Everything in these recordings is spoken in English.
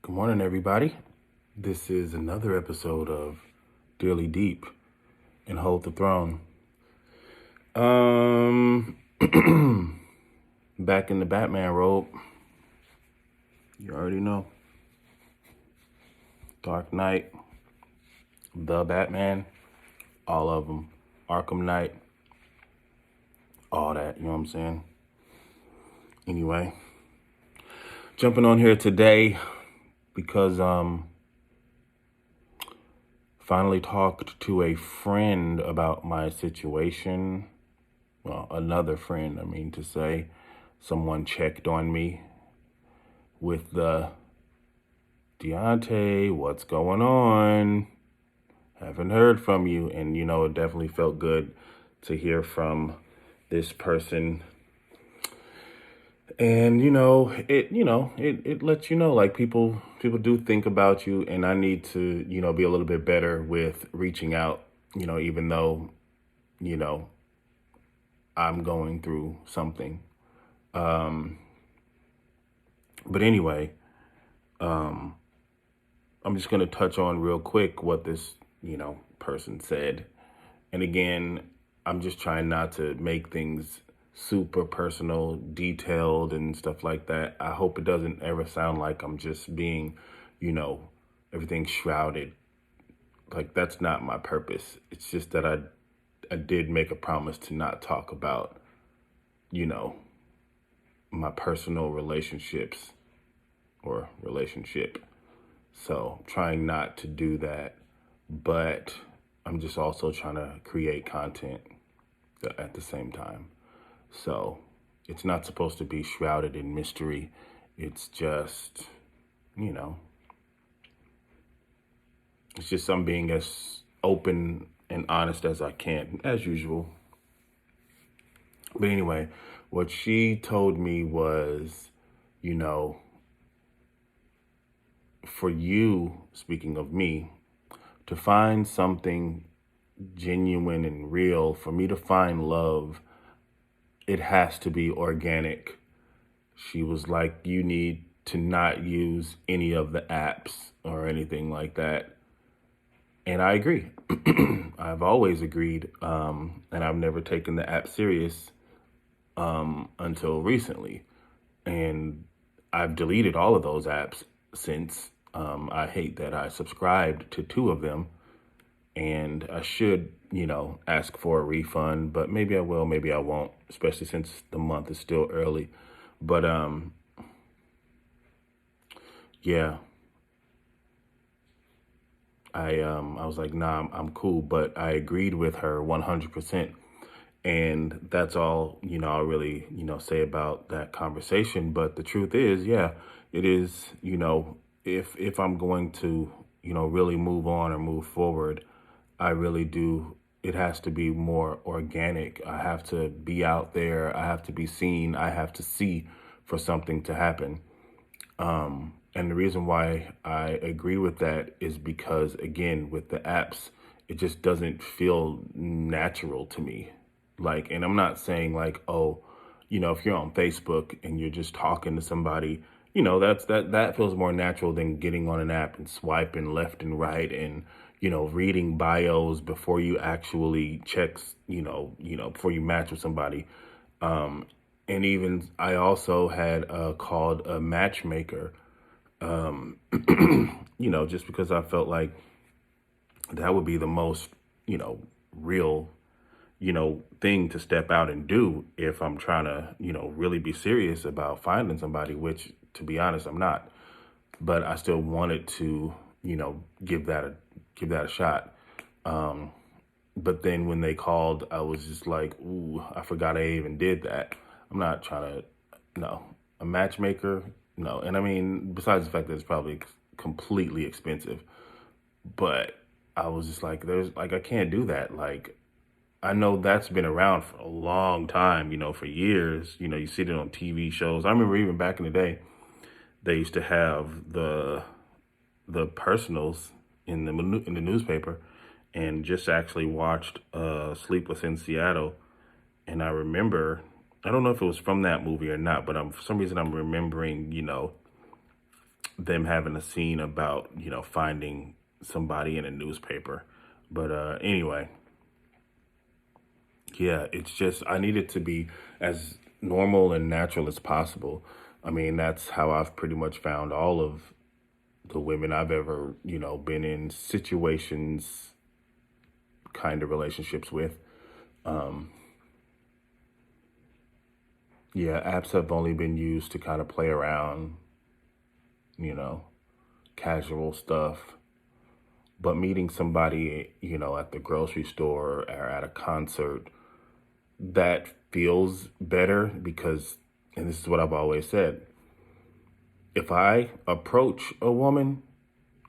Good morning, everybody. This is another episode of Dearly Deep and Hold the Throne. Back in the Batman robe. You already know. Dark Knight, The Batman, all of them. Arkham Knight, all that, you know what I'm saying? Anyway, jumping on here today because finally talked to a friend about my situation. Well, another friend, I mean to say. Someone checked on me with the Deontay, what's going on? Haven't heard from you. And, it definitely felt good to hear from this person. And, it lets you know, like people do think about you, and I need to, be a little bit better with reaching out, even though, I'm going through something. But anyway, I'm just going to touch on real quick what this, person said. And again, I'm just trying not to make things super personal, detailed and stuff like that. I hope it doesn't ever sound like I'm just being, everything shrouded. Like, that's not my purpose. It's just that I did make a promise to not talk about, my personal relationships or relationship. So trying not to do that, but I'm just also trying to create content at the same time. So it's not supposed to be shrouded in mystery. It's just, it's just I'm being as open and honest as I can, as usual. But anyway, what she told me was, for you, speaking of me, to find something genuine and real, for me to find love, it has to be organic. She was like, you need to not use any of the apps or anything like that. And I agree. I've always agreed, and I've never taken the app serious until recently. And I've deleted all of those apps since. I hate that I subscribed to 2 of them, and I should, ask for a refund, but maybe I will, maybe I won't, especially since the month is still early. But yeah, I was like, nah, I'm cool, but I agreed with her 100%. And that's all, I'll really, say about that conversation. But the truth is, yeah, it is, if I'm going to, really move on or move forward, I really do. It has to be more organic. I have to be out there. I have to be seen. I have to see for something to happen. And the reason why I agree with that is because, again, with the apps, it just doesn't feel natural to me. Like, and I'm not saying like, oh, if you're on Facebook and you're just talking to somebody, that feels more natural than getting on an app and swiping left and right and, reading bios before you actually check, before you match with somebody. And even I also had called a matchmaker, just because I felt like that would be the most, real, thing to step out and do if I'm trying to, really be serious about finding somebody, which, to be honest, I'm not. But I still wanted to, give that a shot. But then when they called, I was just like, ooh, I forgot I even did that. I'm not trying to, no, a matchmaker, no. And I mean, besides the fact that it's probably completely expensive, but I was just like, I can't do that. Like, I know that's been around for a long time, for years. You see it on TV shows. I remember even back in the day, they used to have the personals in the newspaper, and just actually watched Sleepless in Seattle. And I remember, I don't know if it was from that movie or not, but for some reason I'm remembering, them having a scene about, finding somebody in a newspaper. But anyway, yeah, it's just, I need it to be as normal and natural as possible. I mean, that's how I've pretty much found all of the women I've ever, been in situations, kind of relationships with. Um, yeah, apps have only been used to kind of play around, you know, casual stuff. But meeting somebody, at the grocery store or at a concert, that feels better because, and this is what I've always said, if I approach a woman,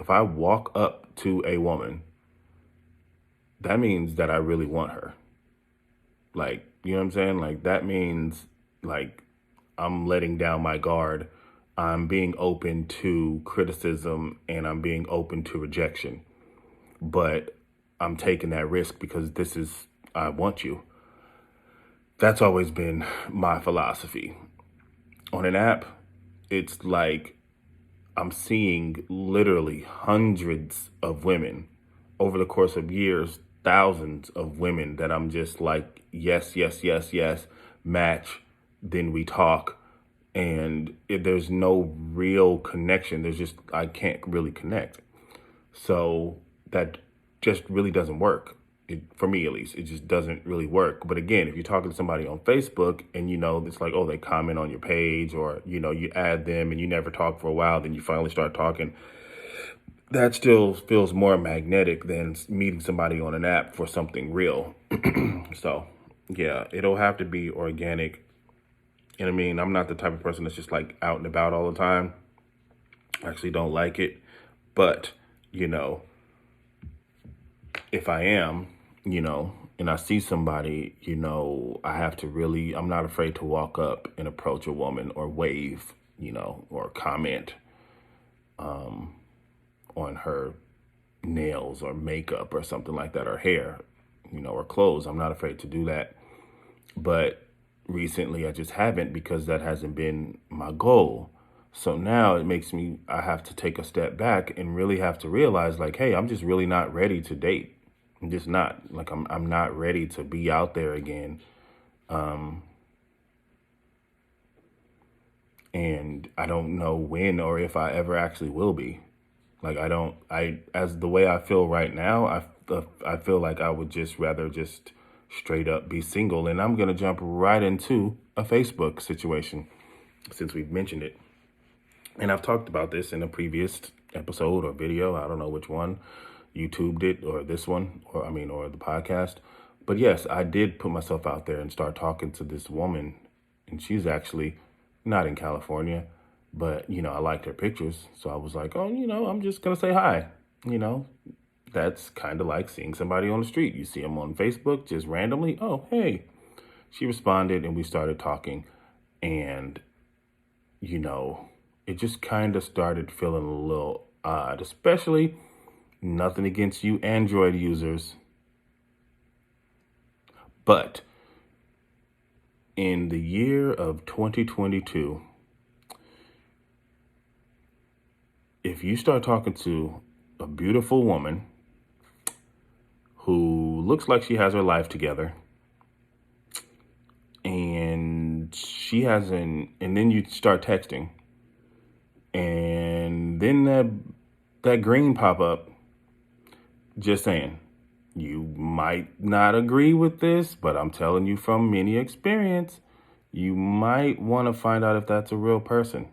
if I walk up to a woman, that means that I really want her. Like, you know what I'm saying? Like, that means, like, I'm letting down my guard. I'm being open to criticism and I'm being open to rejection. But I'm taking that risk because this is, I want you. That's always been my philosophy. On an app, it's like I'm seeing literally hundreds of women over the course of years, thousands of women that I'm just like, yes, yes, yes, yes, match. Then we talk. And there's no real connection. There's just, I can't really connect. So that just really doesn't work. For me at least, it just doesn't really work. But again, if you're talking to somebody on Facebook and it's like, oh, they comment on your page or, you add them and you never talk for a while, then you finally start talking, that still feels more magnetic than meeting somebody on an app for something real. So yeah, it'll have to be organic. And I mean, I'm not the type of person that's just like out and about all the time. I actually don't like it. But, you know, if I am, and I see somebody, I have to really, I'm not afraid to walk up and approach a woman or wave, or comment on her nails or makeup or something like that, or hair, or clothes. I'm not afraid to do that. But recently I just haven't because that hasn't been my goal. So now it makes me, I have to take a step back and really have to realize like, hey, I'm just really not ready to date. I'm just not like, I'm not ready to be out there again. And I don't know when or if I ever actually will be. Like, as the way I feel right now, I feel like I would just rather just straight up be single. And I'm going to jump right into a Facebook situation since we've mentioned it. And I've talked about this in a previous episode or video. I don't know which one, YouTubed it or this one, or the podcast. But yes, I did put myself out there and start talking to this woman. And she's actually not in California, but, I liked her pictures. So I was like, oh, I'm just going to say hi. That's kind of like seeing somebody on the street. You see them on Facebook just randomly. Oh, hey. She responded and we started talking. And, it just kind of started feeling a little odd, especially nothing against you Android users. But in the year of 2022, if you start talking to a beautiful woman who looks like she has her life together, and she hasn't, and then you start texting, and then that green pop up, just saying, you might not agree with this, but I'm telling you from many experience, you might want to find out if that's a real person.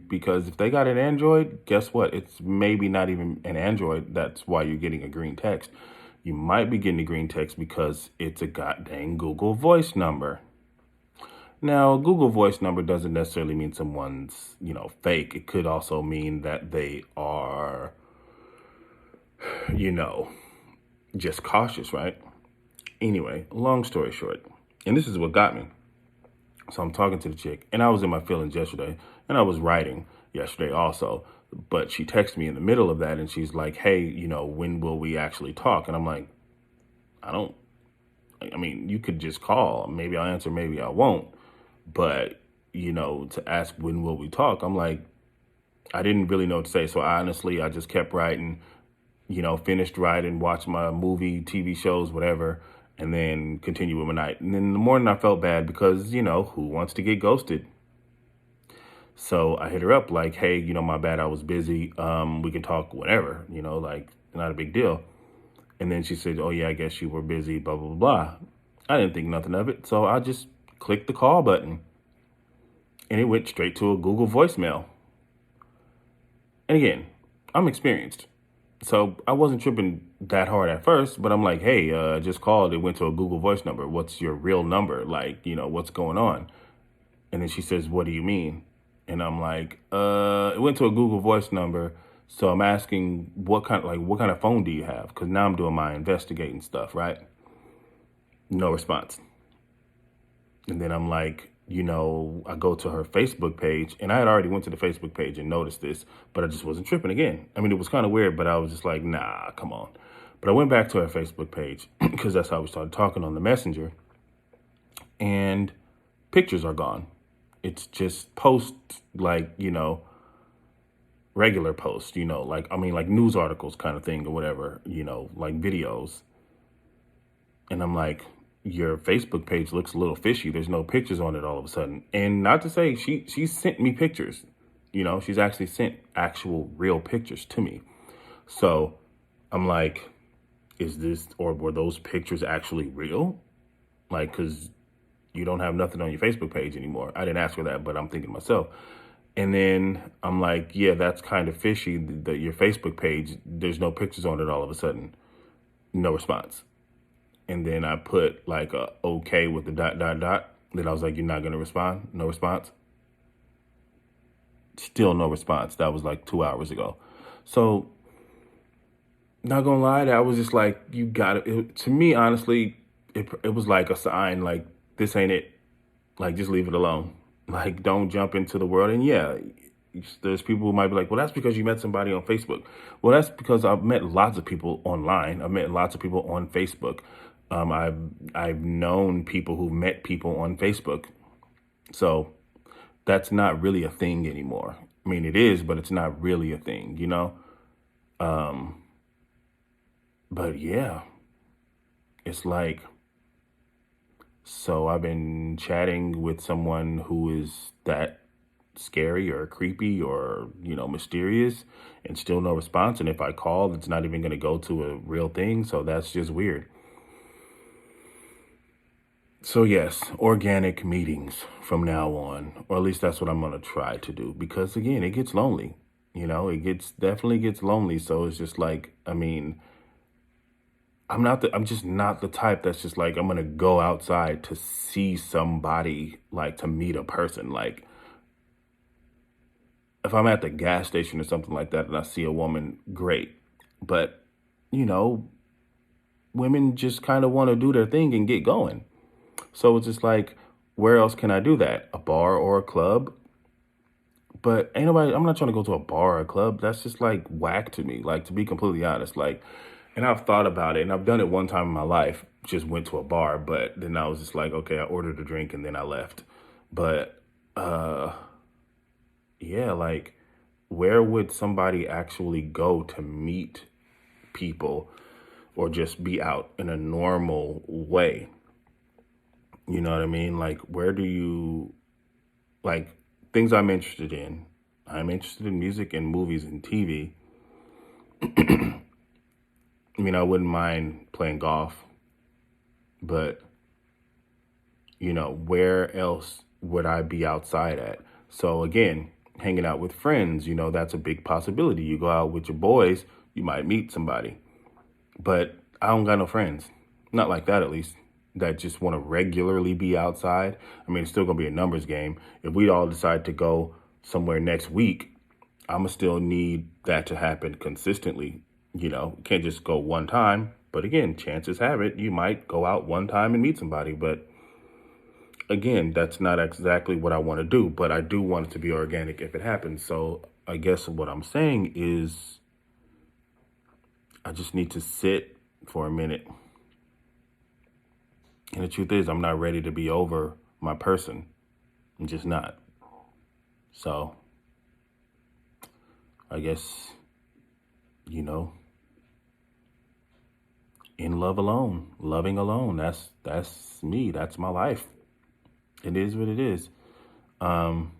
Because if they got an Android, guess what? It's maybe not even an Android. That's why you're getting a green text. You might be getting a green text because it's a goddamn Google Voice number. Now, a Google Voice number doesn't necessarily mean someone's, fake. It could also mean that they are, just cautious, right? Anyway, long story short, and this is what got me. So I'm talking to the chick, and I was in my feelings yesterday, and I was writing yesterday also. But she texted me in the middle of that, and she's like, hey, when will we actually talk? And I'm like, I mean, you could just call. Maybe I'll answer, maybe I won't. But, to ask when will we talk, I'm like, I didn't really know what to say. So honestly, I just kept writing, finished writing, watched my movie, TV shows, whatever, and then continued with my night. And then in the morning, I felt bad because, who wants to get ghosted? So I hit her up like, hey, my bad, I was busy. We can talk whenever, like not a big deal. And then she said, oh yeah, I guess you were busy, blah, blah, blah. I didn't think nothing of it. So I just clicked the call button and it went straight to a Google voicemail. And again, I'm experienced. So I wasn't tripping that hard at first, but I'm like, hey, I just called. It went to a Google voice number. What's your real number? Like, what's going on? And then she says, what do you mean? And I'm like, it went to a Google voice number. So I'm asking what kind of phone do you have? Because now I'm doing my investigating stuff, right? No response. And then I'm like, I go to her Facebook page, and I had already went to the Facebook page and noticed this, but I just wasn't tripping again. I mean, it was kind of weird, but I was just like, nah, come on. But I went back to her Facebook page because that's how we started talking on the messenger, and pictures are gone. It's just posts like, regular posts, like news articles kind of thing or whatever, like videos. And I'm like, your Facebook page looks a little fishy. There's no pictures on it all of a sudden. And not to say she sent me pictures. She's actually sent actual real pictures to me. So I'm like, is this, or were those pictures actually real? Like, because you don't have nothing on your Facebook page anymore. I didn't ask her that, but I'm thinking to myself. And then I'm like, yeah, that's kind of fishy. Your Facebook page, there's no pictures on it all of a sudden. No response. And then I put like a okay with the dot, dot, dot. Then I was like, you're not going to respond? No response? Still no response. That was like 2 hours ago. So, not going to lie, that was just like, you got it. To me, honestly, it was like a sign, like, this ain't it. Like, just leave it alone. Like, don't jump into the world. And yeah, there's people who might be like, well, that's because you met somebody on Facebook. Well, that's because I've met lots of people online. I've met lots of people on Facebook. I've known people who met people on Facebook. So that's not really a thing anymore. I mean, it is, but it's not really a thing. But yeah, it's like, so I've been chatting with someone who is that scary or creepy or, mysterious, and still no response. And if I call, it's not even going to go to a real thing. So that's just weird. So yes, organic meetings from now on, or at least that's what I'm going to try to do, because again, it gets lonely. Definitely gets lonely. So it's just like, I mean, I'm just not the type that's just like, I'm going to go outside to see somebody, like to meet a person. Like, if I'm at the gas station or something like that and I see a woman, great. But, you know, women just kind of want to do their thing and get going. So it's just like, where else can I do that? A bar or a club? But ain't nobody, I'm not trying to go to a bar or a club. That's just like whack to me. Like, to be completely honest, like, and I've thought about it and I've done it one time in my life, just went to a bar, but then I was just like, okay, I ordered a drink and then I left. But, yeah, like, where would somebody actually go to meet people or just be out in a normal way? You know what I mean? Like, where do you, like, things I'm interested in? I'm interested in music and movies and TV. I mean, I wouldn't mind playing golf, but, where else would I be outside at? So again, hanging out with friends, that's a big possibility. You go out with your boys, you might meet somebody. But I don't got no friends. Not like that, at least, that just want to regularly be outside. I mean, it's still going to be a numbers game. If we all decide to go somewhere next week, I'm going to still need that to happen consistently. Can't just go one time. But again, chances have it, you might go out one time and meet somebody. But again, that's not exactly what I want to do. But I do want it to be organic if it happens. So I guess what I'm saying is I just need to sit for a minute. And the truth is, I'm not ready to be over my person. I'm just not. So I guess, you know, in love alone, loving alone. That's me. That's my life. It is what it is. Um,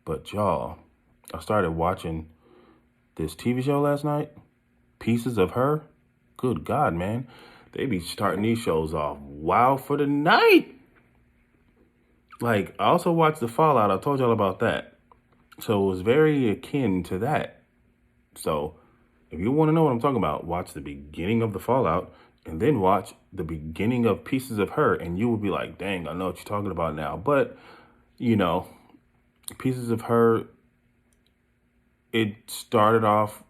but y'all, I started watching this TV show last night, Pieces of Her. Good God, man. They be starting these shows off wild for the night. Like, I also watched The Fallout. I told y'all about that. So it was very akin to that. So if you want to know what I'm talking about, watch the beginning of The Fallout and then watch the beginning of Pieces of Her, and you will be like, dang, I know what you're talking about now. But, you know, Pieces of Her, it started off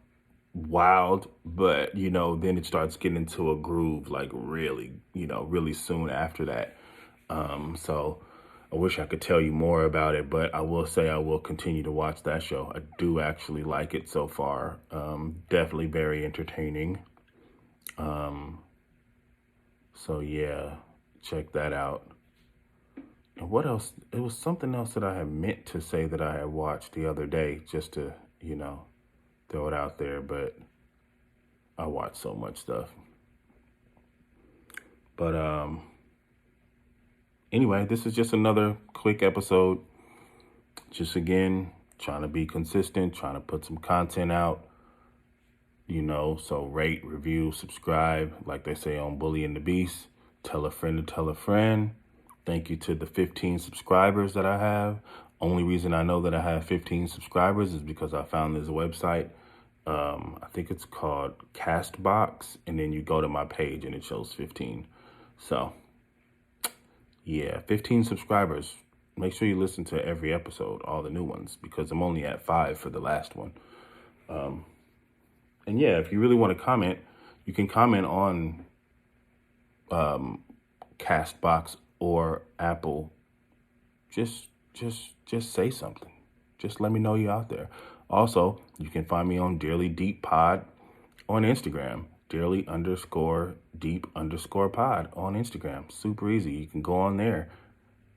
wild, but, then it starts getting into a groove, like really, really soon after that. So I wish I could tell you more about it, but I will say I will continue to watch that show. I do actually like it so far. Definitely very entertaining. So yeah, check that out. And what else? It was something else that I had meant to say that I had watched the other day, just to, throw it out there, but I watch so much stuff. But anyway, this is just another quick episode. Just again, trying to be consistent, trying to put some content out, so rate, review, subscribe, like they say on Bully and the Beast. Tell a friend to tell a friend. Thank you to the 15 subscribers that I have. Only reason I know that I have 15 subscribers is because I found this website. I think it's called Castbox, and then you go to my page and it shows 15. So yeah, 15 subscribers. Make sure you listen to every episode, all the new ones, because I'm only at 5 for the last one. And yeah, if you really want to comment, you can comment on Castbox or Apple. Just say something. Just let me know you're out there. Also, you can find me on Dearly Deep Pod on Instagram. Dearly_deep_pod on Instagram. Super easy. You can go on there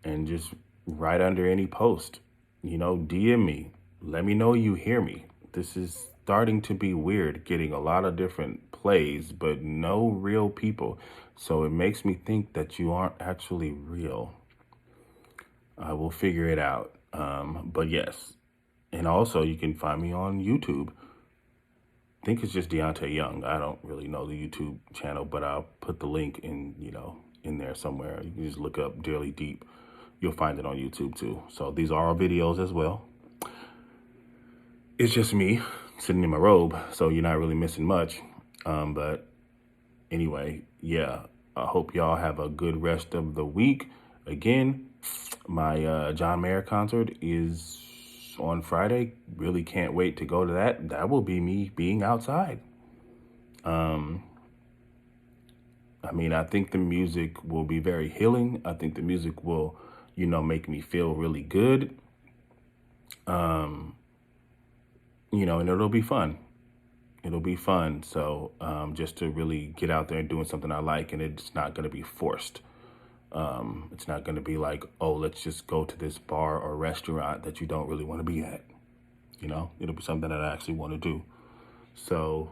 and just right under any post, DM me. Let me know you hear me. This is starting to be weird, getting a lot of different plays, but no real people. So it makes me think that you aren't actually real. I will figure it out. But yes. And also, you can find me on YouTube. I think it's just Deontay Young. I don't really know the YouTube channel, but I'll put the link in there somewhere. You can just look up Dearly Deep. You'll find it on YouTube too. So these are all videos as well. It's just me sitting in my robe, so you're not really missing much. But anyway, yeah, I hope y'all have a good rest of the week. Again, my John Mayer concert is on Friday. Really can't wait to go to that. That will be me being outside. I think the music will be very healing. I think the music will, make me feel really good. And it'll be fun. It'll be fun. So just to really get out there and doing something I like, and it's not going to be forced. It's not going to be like, oh, let's just go to this bar or restaurant that you don't really want to be at. It'll be something that I actually want to do. So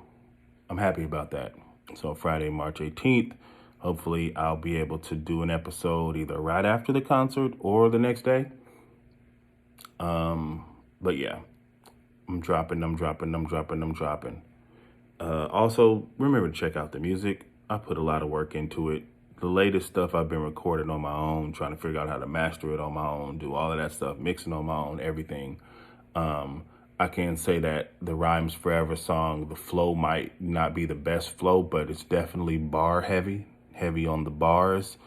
I'm happy about that. So Friday, March 18th, hopefully I'll be able to do an episode either right after the concert or the next day. But yeah, I'm dropping. Also, remember to check out the music. I put a lot of work into it. The latest stuff I've been recording on my own, trying to figure out how to master it on my own, do all of that stuff, mixing on my own, everything. I can say that the Rhymes Forever song, the flow might not be the best flow, but it's definitely bar heavy on the bars,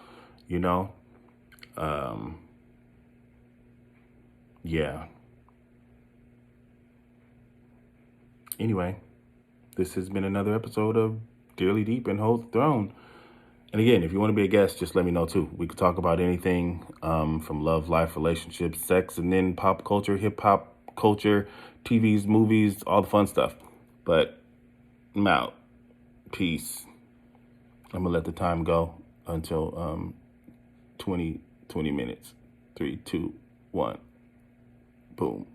Yeah. Anyway, this has been another episode of Dearly Deep and Hold the Throne. And again, if you want to be a guest, just let me know too. We could talk about anything from love, life, relationships, sex, and then pop culture, hip hop culture, TVs, movies, all the fun stuff. But I'm out. Peace. I'm going to let the time go until 20 minutes. 3, 2, 1. Boom.